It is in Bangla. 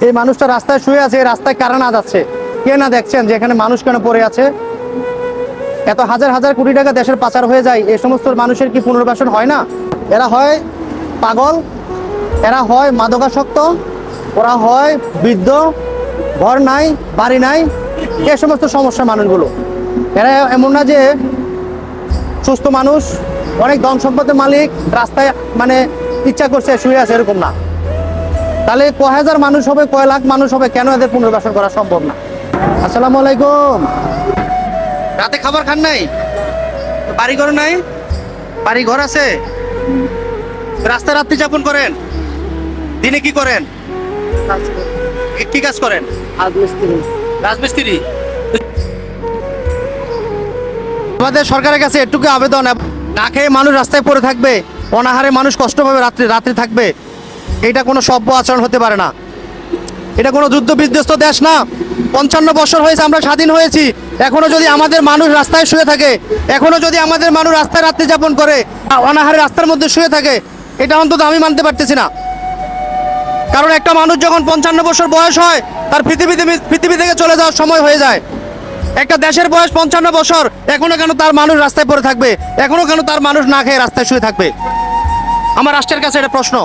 এই মানুষটা রাস্তায় শুয়ে আছে, এই রাস্তায় কারা না যাচ্ছে, কে না দেখছেন যে এখানে মানুষ কেন পড়ে আছে? এত হাজার হাজার কোটি টাকা দেশের পাচার হয়ে যায়, এই সমস্ত মানুষের কি পুনর্বাসন হয় না? এরা হয় পাগল, এরা হয় মাদকাসক্ত, ওরা হয় বৃদ্ধ, ঘর নাই, বাড়ি নাই, এই সমস্ত সমস্যা মানুষগুলো। এরা এমন না যে সুস্থ মানুষ, অনেক ধন সম্পদের মালিক, রাস্তায় মানে ইচ্ছা করছে শুয়ে আছে, এরকম না। তাহলে কয় হাজার মানুষ হবে, কয় লাখ মানুষ হবে, কেন এদের পুনর্বাসন করা সম্ভব না? আসসালামু আলাইকুম। রাতে খাবার খান নাই? বাড়ি ঘর নাই? বাড়ি ঘর আছে? রাস্তায় রাত্রি যাপন করেন? দিনে কি করেন? কি কাজ করেন? রাজমিস্ত্রি। আমাদের সরকারের কাছে এটুকু আবেদন, না খেয়ে মানুষ রাস্তায় পড়ে থাকবে, অনাহারে মানুষ কষ্ট পাবে, রাত্রি থাকবে, এটা কোনো সভ্য আচরণ হতে পারে না। এটা কোনো যুদ্ধ বিধ্বস্ত দেশ না। 55 বছর হয়েছে আমরা স্বাধীন হয়েছি, এখনো যদি আমাদের মানুষ রাস্তায় শুয়ে থাকে, এখনো যদি আমাদের মানুষ রাস্তায় রাত্রি যাপন করে, অনাহারে রাস্তার মধ্যে শুয়ে থাকে, এটা অন্তত আমি মানতে পারতেছি না। কারণ একটা মানুষ যখন 55 বছর বয়স হয়, তার পৃথিবী থেকে চলে যাওয়ার সময় হয়ে যায়। একটা দেশের বয়স 55 বছর, এখনো কেন তার মানুষ রাস্তায় পড়ে থাকবে? এখনো কেন তার মানুষ না খেয়ে রাস্তায় শুয়ে থাকবে? আমার রাষ্ট্রের কাছে এটা প্রশ্ন।